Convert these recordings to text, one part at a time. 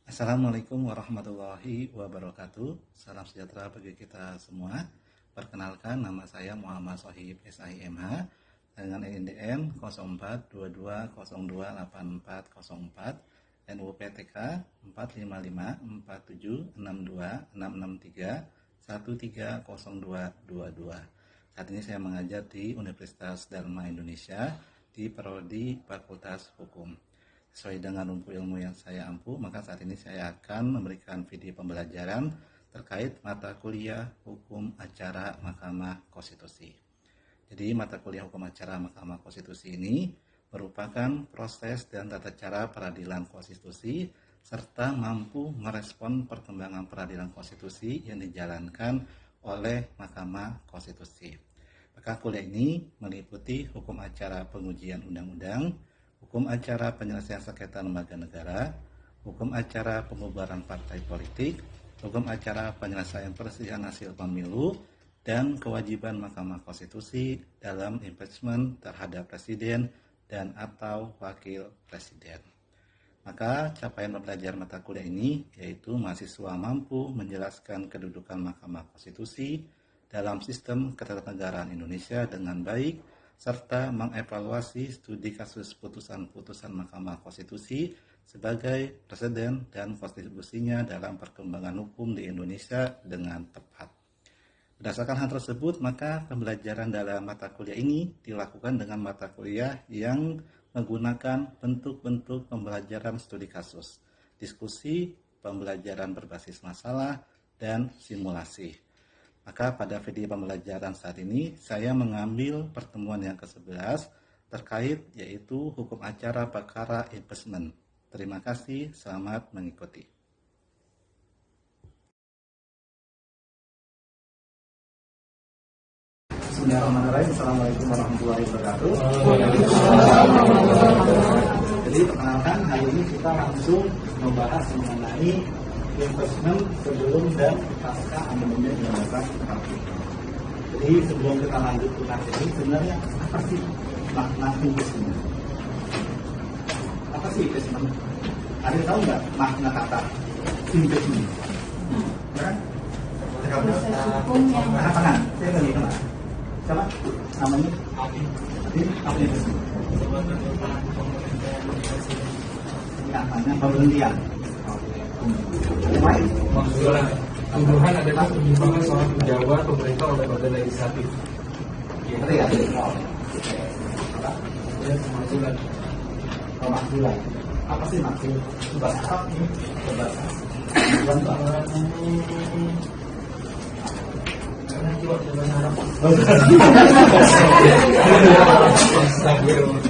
Assalamualaikum warahmatullahi wabarakatuh. Salam sejahtera bagi kita semua. Perkenalkan, nama saya Muhammad Sohib SIMH dengan INDN 0422028404, NUPTK 455476266313022. Saat ini saya mengajar di Universitas Dharma Indonesia di Prodi Fakultas Hukum. Sesuai dengan rumpun ilmu yang saya ampu, maka saat ini saya akan memberikan video pembelajaran terkait mata kuliah Hukum Acara Mahkamah Konstitusi. Jadi mata kuliah Hukum Acara Mahkamah Konstitusi ini merupakan proses dan tata cara peradilan konstitusi serta mampu merespon perkembangan peradilan konstitusi yang dijalankan oleh Mahkamah Konstitusi. Maka kuliah ini meliputi hukum acara pengujian undang-undang, hukum acara penyelesaian sengketa lembaga negara, hukum acara pembubaran partai politik, hukum acara penyelesaian perselisihan hasil pemilu, dan kewajiban Mahkamah Konstitusi dalam impeachment terhadap presiden dan atau wakil presiden. Maka capaian pembelajaran mata kuliah ini yaitu mahasiswa mampu menjelaskan kedudukan Mahkamah Konstitusi dalam sistem ketatanegaraan Indonesia dengan baik, serta mengevaluasi studi kasus putusan-putusan Mahkamah Konstitusi sebagai preseden dan kontribusinya dalam perkembangan hukum di Indonesia dengan tepat. Berdasarkan hal tersebut, maka pembelajaran dalam mata kuliah ini dilakukan dengan mata kuliah yang menggunakan bentuk-bentuk pembelajaran studi kasus, diskusi, pembelajaran berbasis masalah, dan simulasi. Maka pada video pembelajaran saat ini saya mengambil pertemuan yang ke-11 terkait yaitu hukum acara perkara impeachment. Terima kasih, selamat mengikuti. Bismillahirrahmanirrahim. Assalamualaikum warahmatullahi wabarakatuh. Jadi perkenalkan, hari ini kita langsung membahas mengenai impeachment sebelum dan pasca amandemen 1945. Jadi sebelum kita lanjut ke materi, sebenarnya apa sih makna impeachment? Apa sih impeachment? Ada yang tahu nggak makna kata impeachment? Kan? Tangan, saya nggak kenal. Siapa? Namanya? Adin. Apa impeachment? Namanya pemberhentian. Tuduhan adalah penyimpangan soal penjabat pemerintah oleh badan legislatif. Gitu ya? Pemakzulan. Pemakzulan. Apa sih maksud? Bahasa Arab ini? Bahasa.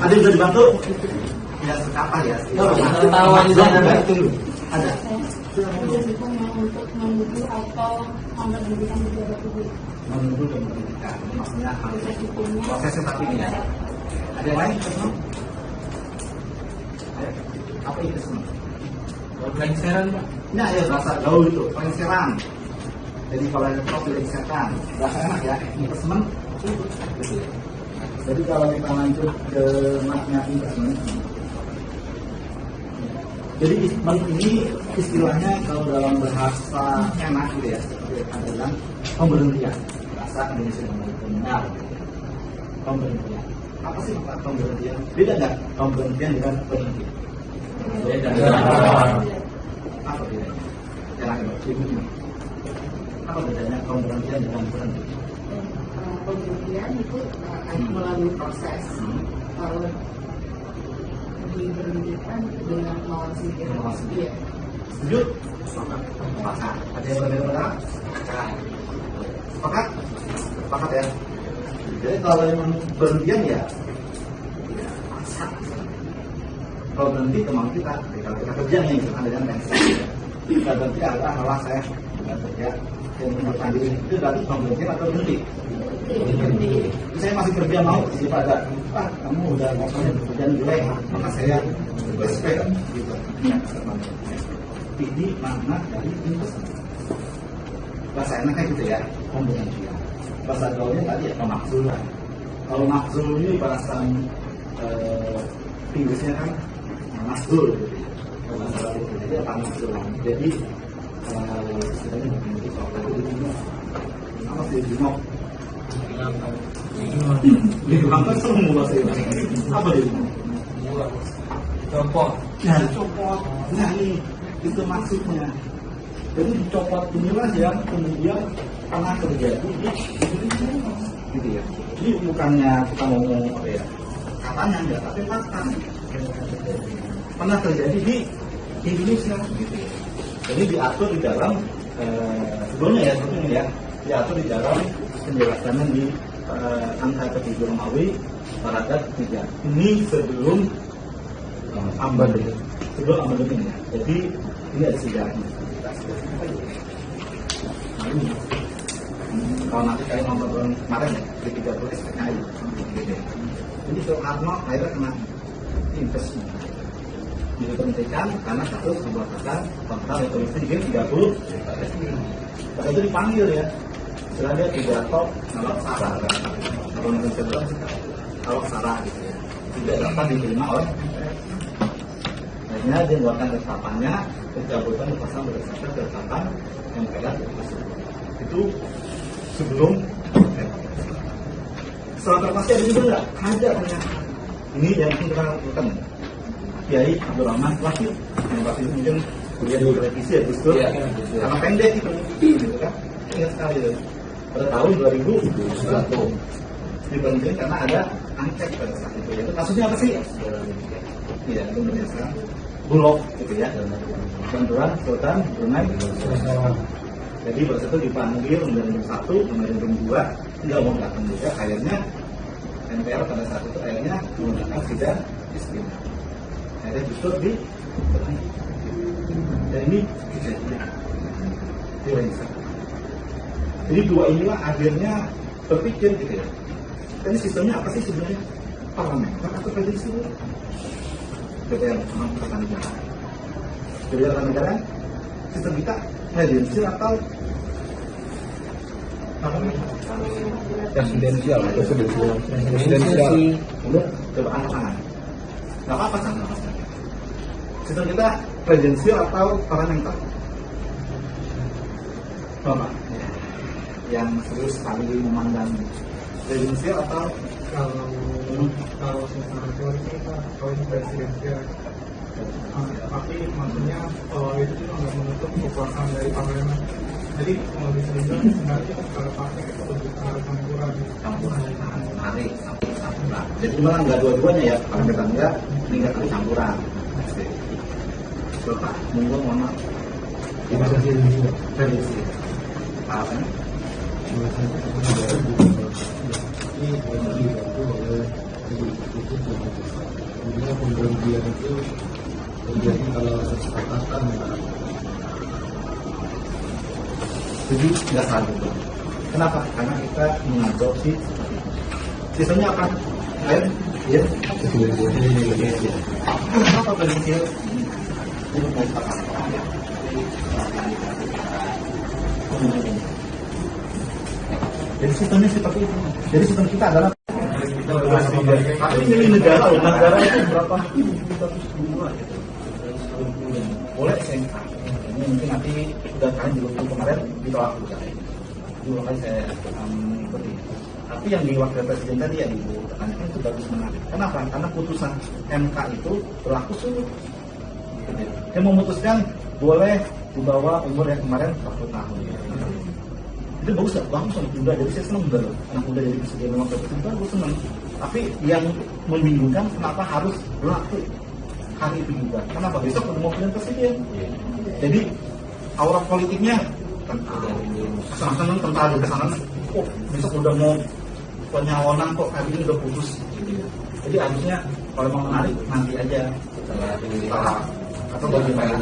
Ada yang bisa dibantu? Tidak sekapal ya? Tertawa di sana dulu. Ada. Untuk menuduh atau memberhentikan pejabat publik. Menuduh dan memberhentikan. Maksudnya proses seperti ini ya. Ada yang lain? Apa itu semua? Pelengseran, Pak. Nah, ya bahasa gaul itu, pelengseran. Jadi kalau ada profil pelengseran, bahasa enak ya, impeachment. Jadi kalau kita lanjut ke makna impeachment, jadi impeachment ini istilahnya kalau dalam bahasa enak gitu ya, adalah pemberhentian. Bahasa Indonesia benar. Pemberhentian. Apa sih maksud pemberhentian? Beda nggak pemberhentian dengan berhenti? Beda. Apa bedanya? Jangan begini. Apa bedanya pemberhentian dengan berhenti? Pemberhentian itu melalui proses. Kalau diberhentikan dengan melawan sendiri. Iya. Setuju? Sepakat. Ada yang berbeda? Sepakat? Sepakat ya. Jadi kalau memang berhentian ya paksa. Kalau berhenti kemauan kita, kalau kita kerja nih misalkan dengan pensiun, kita berhenti adalah malah saya bekerja dan mengundurkan diri. Itu berarti pemberhentian atau berhenti? Berhenti. Saya masih kerja mau daripada kamu udah ngomongnya pekerjaan jelek, maka saya respect gitu. Ini makna dari impeachment. Bahasa enaknya gitu ya, pemberhentian. Bahasa gaulnya tadi ya pemakzulan. Kalau makzul ini bahasa Inggrisnya kan makzul gitu ya. Bahasa Arab itu ya. Jadi panas tulang. Jadi sebenarnya itu soal itu apa sih dimok? Dimok kan semua sih. Apa dimok? Copot. Ya copot. Nah ini itu maksudnya. Jadi dicopot inilah yang kemudian pernah terjadi gitu ya. Jadi bukannya kita ngomong apa ya katanya enggak, tapi fakta pernah terjadi di Indonesia gitu ya. Jadi diatur di dalam sebelumnya ya diatur di dalam penjelasannya di angka ketiga Romawi paragraf 3. Ini sebelum amandemen. Sebelum amandemen ya. Jadi ini ada sejarahnya. Kalau nanti kayak nonton kemarin ya di 30 SPKI gitu. Jadi Soekarno akhirnya kena investasi diberhentikan karena kasus pemberantasan kontra revolusi di 30. Pada itu dipanggil ya, setelah dia pidato kalau Sarah, kalau Indonesia bilang kalau Sarah gitu ya, tidak dapat diterima oleh akhirnya dia buatkan ketetapannya pencabutan pasal berdasarkan ketetapan MPR itu sebelum setelah terpasti ada juga nggak ada ternyata ini yang kita lakukan Kiai Abdurrahman Wahid yang waktu itu mungkin kuliah di televisi ya Gus Dur karena pendek itu gitu kan ingat sekali itu pada tahun 2001 diberhentikan karena ada angket pada saat itu itu kasusnya apa sih? Iya itu berdasarkan Bulog gitu ya Bantuan Sultan Brunei. Jadi pada saat itu dipanggil nomor 1, nomor 2 nggak mau datang juga akhirnya MPR pada saat itu akhirnya menggunakan sidang disiplin. Akhirnya justru di dan ini kejadian di Indonesia. Jadi dua inilah akhirnya berpikir gitu ya. Ini sistemnya apa sih sebenarnya? Parlementer atau presidensi? DPR memang pertahanan negara. Jadi pertahanan negara sistem kita presidensi atau apa namanya? Presidensial. Udah coba angkat tangan. Nggak apa-apa sama. Sistem kita presidensial atau parlementer? Bapak yang serius sekali memandang presidensial atau kalau secara teori kita kalau ini presidensial, tapi maksudnya itu juga nggak menutup kekuasaan dari parlemen. Jadi kalau bisa dibilang sebenarnya kalau partai itu lebih ke campuran. Menarik, campuran. Jadi memang nggak dua-duanya ya, parlementer enggak, ini nggak ada campuran. Bapak, mohon maaf. Presidensi. Apa nih? Kemudian pemberhentian itu terjadi kalau kesepakatan. Jadi nggak salah juga. Kenapa? Karena kita mengadopsi sistemnya apa? Ayo, ya. Kenapa presidensial? Ini jadi sistemnya seperti itu. Jadi sistem kita adalah tapi milih negara itu berapa? Boleh SMK. Ini mungkin nanti udah kalian di waktu kemarin ditolak juga. Dua kali saya ikuti. Tapi yang di wakil presiden tadi ya Ibu tekankan itu bagus menarik. Kenapa? Karena putusan MK itu berlaku seluruh. Dia memutuskan boleh di bawah umur yang kemarin 40 tahun. Itu bagus sama muda, jadi saya senang bener anak muda jadi presiden memang presiden gue senang. Tapi yang membingungkan kenapa harus berlaku hari itu juga? Kenapa besok udah mau pilihan presiden? Jadi aura politiknya kesana tentara di kesana. Oh besok udah mau penyalonan kok hari ini udah putus. Jadi harusnya kalau mau menarik nanti aja setelah atau bagaimana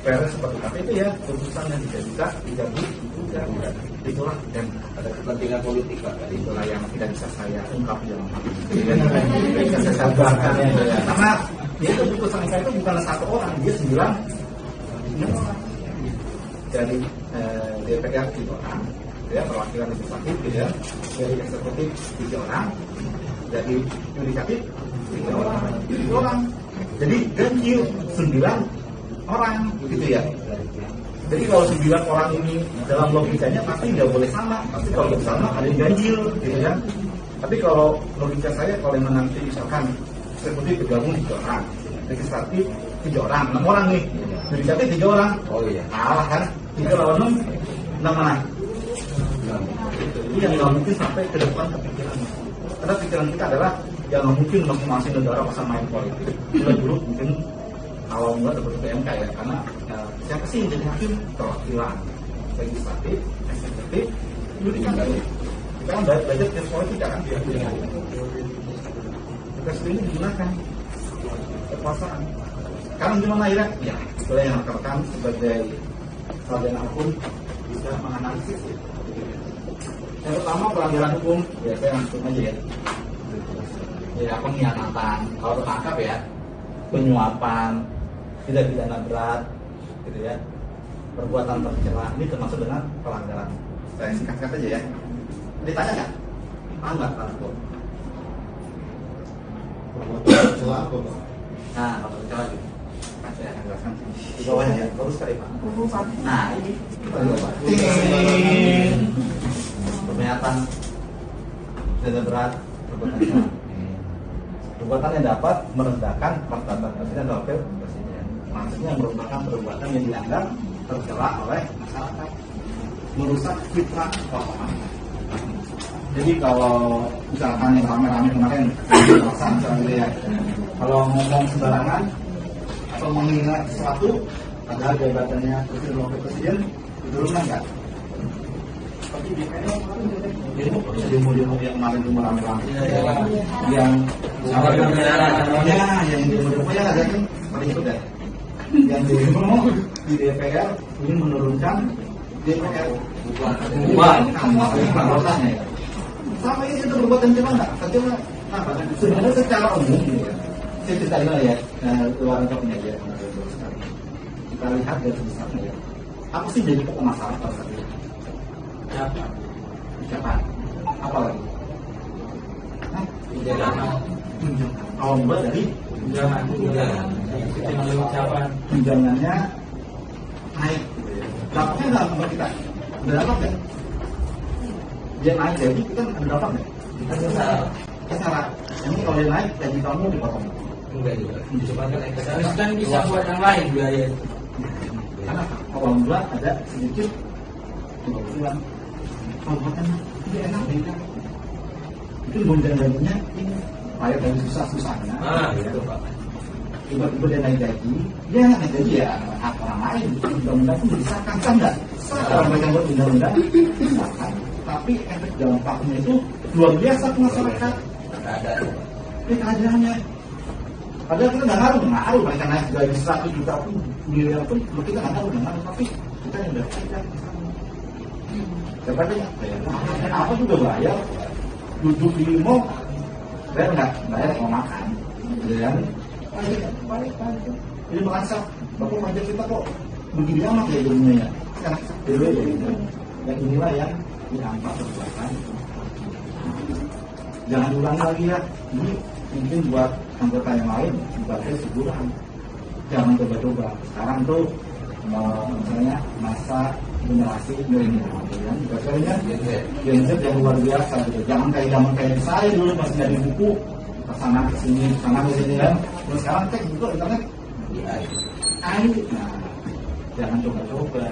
fair seperti apa itu ya putusan yang tidak dicabut itulah dan ada kepentingan politik Pak, itulah yang tidak bisa saya ungkap dalam hal ini tidak bisa saya sabarkan ya. Karena dia itu putusan MK itu bukan satu orang, dia 9 orang dari DPR 3 orang ya, perwakilan legislatif ya, dari eksekutif 3 orang, dari yudikatif 3 orang. Jadi ganjil 9 orang, gitu ya. Jadi kalau 9 orang ini dalam logikanya pasti nggak boleh sama, pasti kalau sama ada yang ganjil, gitu kan. Tapi kalau logika saya, kalau yang nanti misalkan eksekutif bergabung 3 orang, legislatif 3 orang, 6 orang nih, legislatif 3 orang, oh iya, kalah kan, 3 lawan 6, 6 mana? Ini yang nggak mungkin sampai ke depan kepikiran. Karena pikiran kita adalah yang nggak mungkin masing-masing negara pasang main politik. Dulu mungkin kalau nggak terbentuk PMK ya, karena siapa sih yang jadi hakim? Perwakilan, legislatif, eksekutif, yudikatif. Kita kan belajar tes politik kan, tugas ini digunakan kekuasaan. Sekarang gimana ya? Ya, boleh yang rekan sebagai sarjana hukum bisa menganalisis. Yang pertama pelanggaran hukum, ya saya langsung aja ya. Ya pengkhianatan, kalau tertangkap ya, penyuapan, tidak pidana berat, gitu ya. Perbuatan tercela ini termasuk dengan pelanggaran. Saya singkat aja ya. Ditanya nggak? Ah nggak tahu. Perbuatan apa, Pak? Nah, kalau tercela gitu. Saya akan jelaskan di bawahnya ya, bagus sekali Pak. Nah, ini pernyataan tidak berat, perbuatan salah. Perbuatan yang dapat merendahkan martabat presiden dan wakil presiden. Maksudnya merupakan perbuatan yang dianggap tercela oleh masyarakat, merusak fitrah keuangan. Jadi kalau misalkan yang rame-rame kemarin, misalnya kalau ngomong sembarangan atau mengingat sesuatu, padahal jabatannya presiden dan wakil presiden diturunkan nggak? Seperti di demo yang kemarin itu rame-rame, yang demo ya ada kan seperti itu deh. Yang demo di DPR ingin menurunkan DPR bukan masalahnya ya. Sama ini itu perbuatan cuma nggak? Cuma apa? Sebenarnya secara umum ya. Saya cerita ya, luar lengkapnya aja. Kita lihat dari besarnya ya. Apa sih jadi pokok masalah pada saat ini? Ucapan. Apa lagi? Kalau buat dari tunjangannya naik. Dapatnya nggak sama kita? Udah dapat nggak? Dia naik jadi kita ada dapat nggak? Salah. Ini kalau dia naik gaji kamu dipotong. Enggak juga. Kan bisa buat yang lain biaya. Karena kalau buat ada sedikit kebetulan. Kalau makan tidak enak beda. Itu gonjang-ganjingnya ini bayar dari susah-susahnya. Gitu Pak. Tiba-tiba dia naik gaji, dia naik gaji ya hak orang lain. Undang-undang pun disahkan kan enggak? Kalau mereka buat undang-undang disahkan. Tapi efek dampaknya itu luar biasa ke masyarakat. Ini keadaannya. Padahal kita nggak ngaruh mereka naik gaji 100 juta pun, miliar pun, kita nggak ngaruh, tapi kita yang udah kerja di sana. Daripada apa juga bayar, duduk di mall, bayar nggak? Bayar mau makan, dan balik. Ini merasa, bapak pajak kita kok begini amat ya dunia ya. Karena dan inilah yang dianggap perbuatan. Jangan ulangi lagi ya. Ini mungkin buat anggota yang lain sebagai teguran. Jangan coba-coba. Sekarang tuh misalnya masa generasi milenial, ya, biasanya Gen Z yang luar biasa gitu. Jangan kayak saya dulu masih dari buku kesana kesini kan. Terus sekarang cek juga internet. Nah, jangan coba-coba.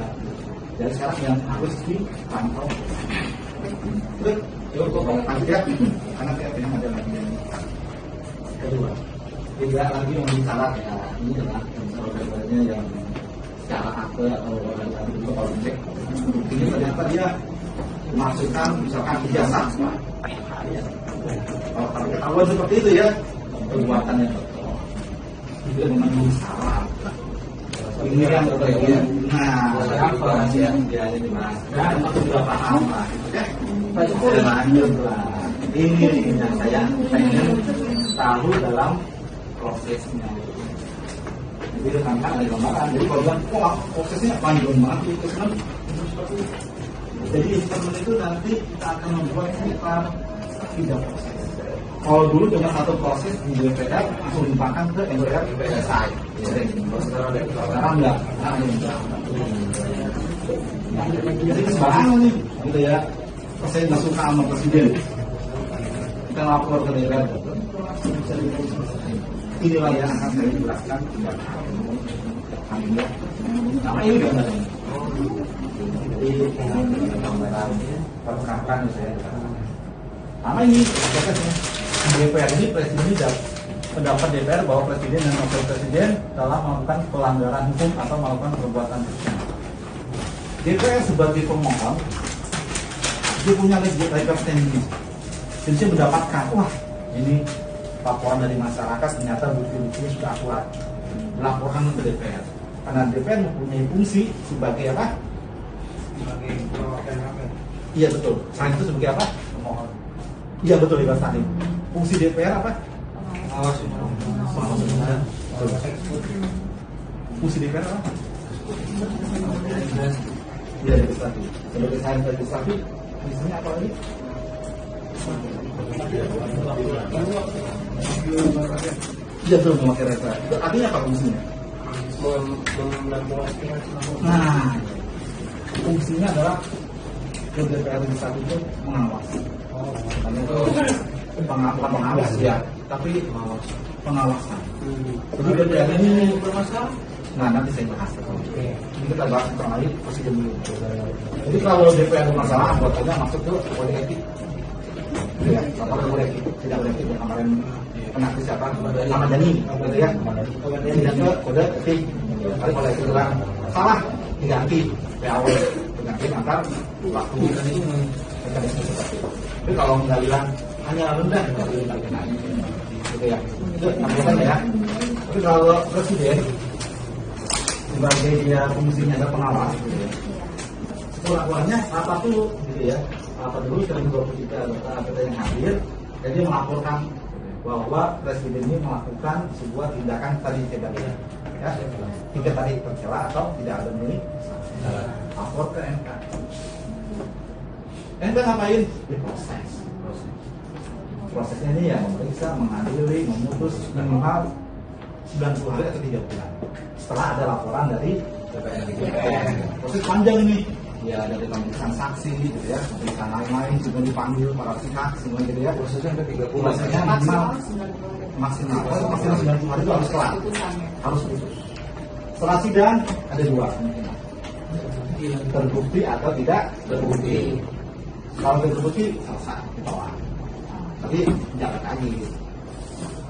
Jadi sekarang yang harus dipantau. Terus, karena yang ada lagi yang kedua, tidak lagi yang bicara ya ini adalah saudaranya yang secara akte atau orang itu kalau cek ini ternyata dia memasukkan misalkan ijazah kalau ketahuan seperti itu ya perbuatan yang betul itu memang salah. Ini yang berbeda. Nah, apa yang dia ini mas? Kan sudah paham lah, ya. Lanjut lah. Ini yang saya ingin tahu dalam prosesnya. Jadi rekan-rekan ada gambaran. Jadi kalau bilang, kok prosesnya panjang banget itu kan? Jadi instrumen itu nanti kita akan membuat sekitar 3 proses. Kalau dulu cuma 1 proses di DPR langsung dipakai ke MPR selesai. Sekarang enggak. Jadi sembarangan nih, gitu ya. Saya nggak suka sama presiden. Kita lapor ke daerah. Inilah yang akan saya jelaskan. Nama ini gambar. Jadi gambaran percakapan saya. Nama ini prosesnya. DPR ini presiden ini pendapat DPR bahwa presiden dan wakil presiden telah melakukan pelanggaran hukum atau melakukan perbuatan kriminal. DPR sebagai pemohon dia punya legal standing. Jadi dia mendapatkan, wah ini laporan dari masyarakat ternyata bukti-buktinya sudah akurat, melaporkan ke DPR. Karena DPR mempunyai fungsi sebagai apa? Sebagai perwakilan rakyat. Iya betul. Selain itu sebagai apa? Pemohon. Iya betul legal standing. Fungsi DPR apa? Awas. Fungsi DPR apa? Iya legislatif. Sebagai saya legislatif, fungsinya apa lagi? Iya betul mewakili rakyat. Itu artinya apa fungsinya? Nah, fungsinya adalah DPR legislatif itu mengawasi. Karena itu pengawas ya, tapi pengawasan. Jadi DPR ini bermasalah. Nah nanti saya bahas. Ini kita bahas tentang lagi presiden dulu. Jadi kalau DPR bermasalah, anggotanya masuk ke kode etik. Ya, apa kode etik? Tidak kode etik yang kemarin kena siapa? Ahmad Dhani, gitu ya. Tidak ke kode etik. Kalau kode etik bilang salah, diganti. PAW diganti antar waktu. Tapi kalau nggak bilang hanya rendah, nggak boleh kena. Gitu ya. Itu namanya ya. Tapi kalau presiden sebagai dia fungsinya ada pengawas, gitu ya. Kelakuannya apa tuh, gitu ya? Apa dulu 123 anggota yang hadir, jadi melaporkan bahwa presiden ini melakukan sebuah tindakan tadi tidak ya, tidak tadi tercela atau tidak ada milik, lapor ke MK. MK ngapain? Diproses. Prosesnya ini ya memeriksa, mengadili, memutus minimal 90 hari atau 3 bulan. Setelah ada laporan dari DPR. Proses panjang ini. Ya dari pemeriksaan saksi gitu ya, pemeriksaan lain-lain, juga dipanggil para pihak semua gitu ya. Prosesnya ada 30 hari. Prosesnya maksimal 90 hari itu harus kelar. Harus putus. Setelah sidang ada 2 kemungkinan. Terbukti atau tidak terbukti. Kalau terbukti selesai ditolak. Tapi jangan lagi.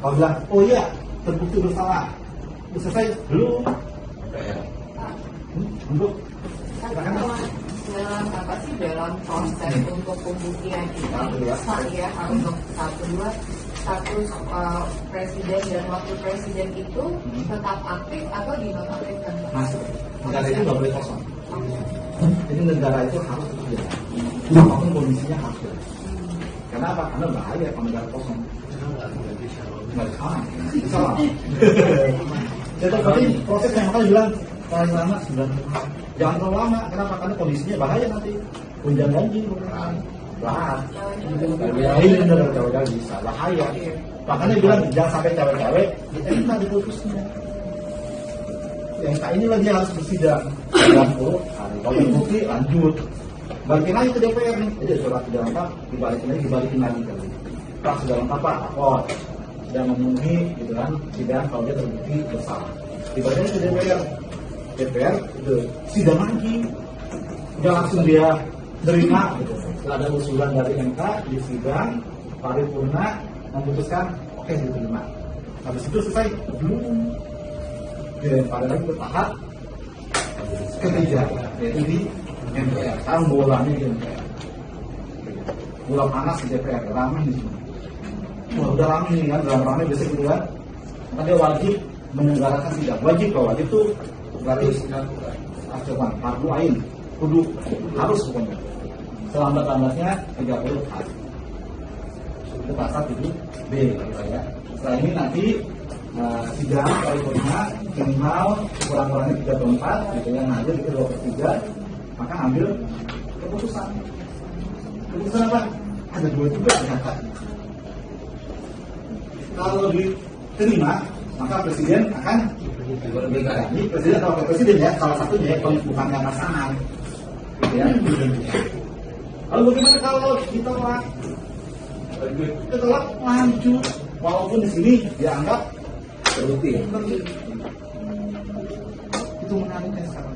Kalau bilang, oh iya terbukti bersalah, selesai belum? Untuk dalam apa sih dalam proses untuk pembuktian ini saya untuk status presiden dan wakil presiden itu tetap aktif atau dinonaktifkan? masuk. Negara itu nggak boleh kosong. Jadi negara itu harus bekerja. Apapun kondisinya harus bekerja. Karena apa? Karena bahaya kalau negara kosong. Nggak bisa lah. Jadi proses yang makanya bilang paling lama 9 jangan terlalu lama. Kenapa? Karena kondisinya bahaya nanti. Gonjang ganjing, lahat. Ini benar cewek bisa bahaya. Makanya bilang jangan sampai cewek-cewek kita minta diputusnya. Yang ini lagi harus bersidang 90 hari. Kalau terbukti lanjut. Balikin lagi ke DPR nih. Jadi surat sudah lengkap dibalikin lagi kali. Pak sudah lengkap Pak, lapor. Sudah memenuhi gitu kan sidang kalau dia terbukti bersalah. Dibalikin ke DPR itu sidang lagi. Udah langsung dia terima gitu. Setelah ada usulan dari MK di sidang paripurna memutuskan oke diterima. Habis itu selesai belum. Dilempar lagi ke tahap ketiga yaitu di MPR. Sekarang bolanya di MPR. Bola panas di DPR, ramai di sini. Wah, udah ramai nih kan, udah ramai biasa gitu kan. Maka dia wajib menyelenggarakan sidang. Wajib kalau wajib tuh berarti acuan, fardu ain, kudu harus pokoknya. Selambat-lambatnya 30 hari. Itu pasal 7B ya. Setelah ini nanti sidang paripurna minimal kurang-kurangnya 3 atau 4 gitu yang hadir itu 2/3 maka ambil keputusan apa? Ada 2 juga ternyata. Kalau diterima maka presiden akan Ini presiden atau wakil presiden ya, salah satunya ya, bukannya pasangan. Ya. Lalu bagaimana kalau ditolak? Ditolak lanjut, walaupun di sini dianggap terbukti. Itu menariknya sekarang.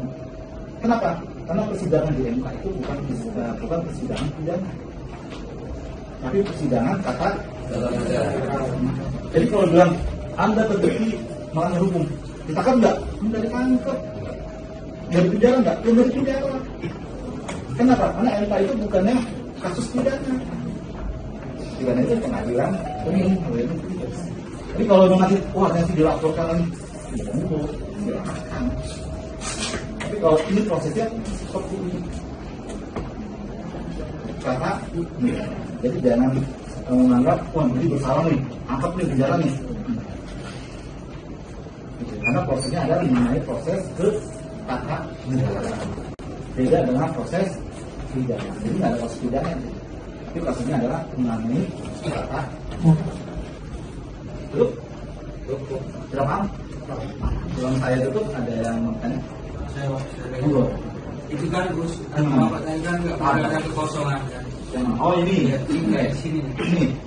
Kenapa? Karena persidangan di MK itu bukan persidangan pidana, tapi persidangan kata. Jadi kalau bilang Anda terbukti melanggar hukum, ditangkap enggak? Enggak ditangkap. Dari penjara enggak? Dari penjara. Kenapa? Karena MK itu bukannya kasus pidana. Pidana itu pengadilan umum. Jadi kalau nanti nanti dilaporkan lagi, silakan. Tapi kalau ini prosesnya seperti ini. Karena jadi jangan menganggap ini bersalah nih, angkat nih penjara nih. Karena prosesnya adalah mengenai proses ke tata negara. Beda dengan proses pidana. Jadi nggak ada proses pidana. Tapi prosesnya adalah mengenai tata. Tutup? Sudah paham? Belum saya tutup, ada yang mau tanya? Saya itu kan Gus, Bapak tadi kan nggak ada kekosongan kan? Oh ini? Tinggal di sini.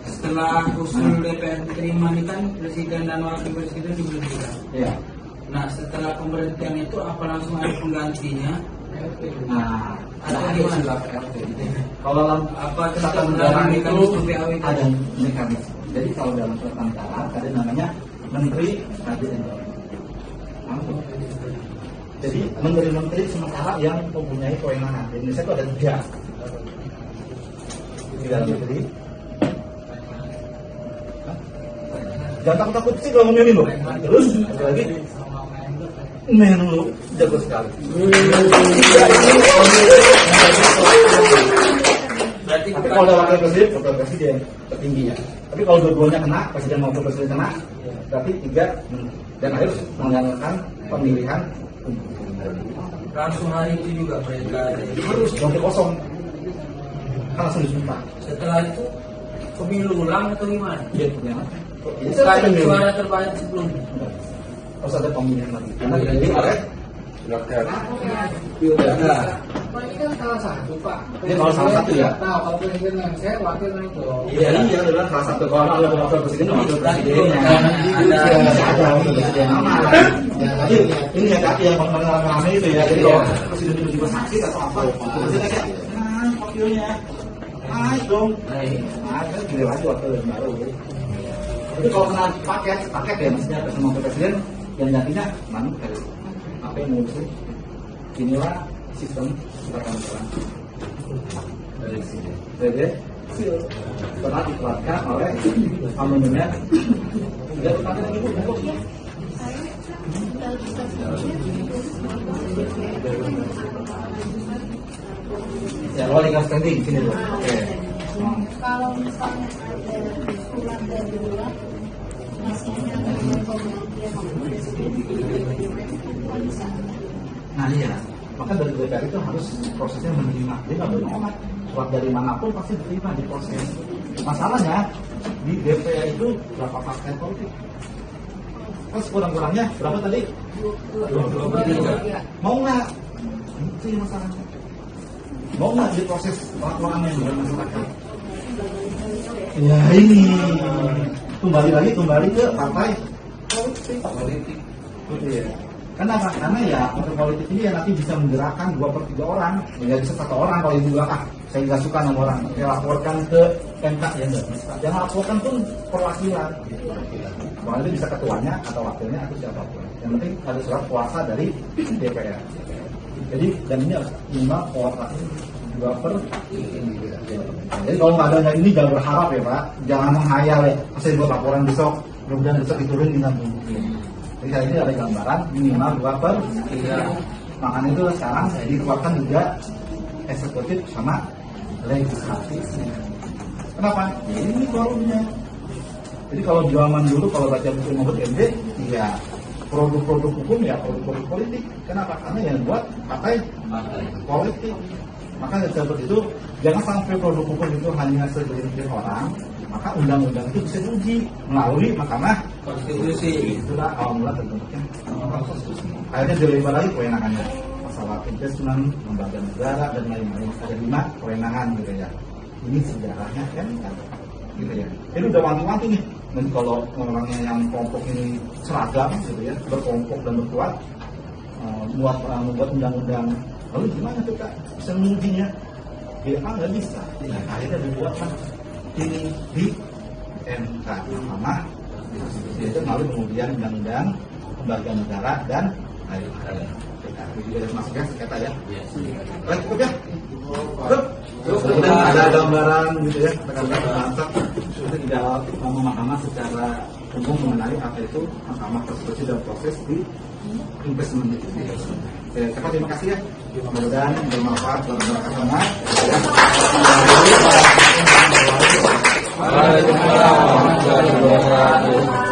Setelah usul DPR diterima ini kan presiden dan wakil presiden diberhentikan. Iya. Nah setelah pemberhentian itu apa langsung ada penggantinya? Nah, Atau ada gimana? istilah PLT. Kalau dalam Apa ketatanegaraan itu PAW itu? ada mekanisme. Jadi kalau dalam ketatanegaraan ada namanya Menteri KDN. Jadi menteri-menteri sementara yang mempunyai kewenangan. Di Indonesia itu ada 3 di dalam negeri. Jangan takut-takut sih kalau ngomongin loh. Terus ada lagi Menlu jago sekali. Tapi kalau ada wakil presiden tertinggi ya. Tapi kalau dua-duanya kena, presiden maupun presiden kena, berarti 3 dan harus mengandalkan pemilihan Langsung hari itu juga mereka harus ganti kosong. Kan langsung disumpah. setelah itu pemilu ulang atau gimana? Iya, punya. Bukan suara terbanyak sebelumnya. Harus ada pemilihan lagi. Karena jadi oleh Pilkada. Ini kan salah satu Pak. Ini kalau salah satu ya. Tahu kalau presiden yang saya wakil itu. Iya, adalah salah satu kalau ada wakil presiden dan wakil presidennya. Ada wakil presiden nama. Jadi ini ya kaki yang rame itu ya. Jadi kalau presiden tiba-tiba sakit atau apa, presiden kayak wakilnya. Dong. Kan pilih lagi wakil yang baru. Tapi kalau kena paket ya maksudnya sama presiden yang gantinya mana apa yang ngurusin? Inilah sistem ketatanegaraan dari sini. Jadi setelah dikeluarkan oleh amandemen tidak dipakai lagi bu. Ya, kalau legal standing sini bu. Oke. Kalau misalnya ada usulan dari luar, misalnya ada penggantian Nah iya, maka dari DPR itu harus prosesnya menerima. Dia nggak boleh nolak. Surat dari manapun pasti diterima di proses. Masalahnya di DPR itu berapa partai politik? Pas kurang-kurangnya berapa tadi? 23. Mau nggak? Itu yang masalahnya. Mau nggak diproses orang-orang yang dengan masyarakat? Ya ini kembali ke partai politik. Iya. Kenapa? Karena ya partai politik ini ya nanti bisa menggerakkan 2/3 orang, ya bisa 1 orang kalau ibu bilang saya nggak suka sama orang, saya laporkan ke MK ya nggak bisa. Yang laporkan pun perwakilan. Bahkan itu bisa ketuanya atau wakilnya atau siapapun. Yang penting ada surat kuasa dari DPR. Jadi dan ini harus minimal kuota 2/3. Jadi kalau nggak ada ini jangan berharap ya Pak, jangan menghayal ya. Saya buat laporan besok, kemudian besok diturunin nggak mungkin. Jadi ini ada gambaran minimal 2/3. Makanya itu sekarang dikeluarkan juga eksekutif sama legislatif. Kenapa? Ya, ini forumnya. Jadi kalau zaman dulu kalau baca buku Mahfud MD, ya produk-produk hukum ya produk-produk politik. Kenapa? Karena yang buat partai politik. Maka seperti itu jangan sampai produk hukum itu hanya segelintir orang maka undang-undang itu bisa diuji melalui Mahkamah Konstitusi. Itulah awal mula terbentuknya Mahkamah Konstitusi. Akhirnya dilebar lagi kewenangannya, masalah investment, lembaga negara dan lain-lain. Ada 5 kewenangan gitu ya. Ini sejarahnya kan, gitu ya. Ini udah wanti-wanti nih. Dan kalau orangnya yang kelompok ini seragam gitu ya, berkelompok dan berkuat, membuat undang-undang, lalu gimana tuh Kak bisa mengujinya? Ya nggak bisa. Nah, akhirnya dibuatlah ini di MK Mahkamah itu melalui kemudian undang-undang lembaga negara dan lain-lain. Jadi masuk ya sengketa ya. Baik, cukup ya. Kemudian ada gambaran gitu ya, gambaran mantap itu tidak memahami secara umum mengenai apa itu Mahkamah Konstitusi dan proses di investment itu. Terima kasih ya. Mudah-mudahan bermanfaat bagi bersama. Waalaikumsalam warahmatullahi wabarakatuh.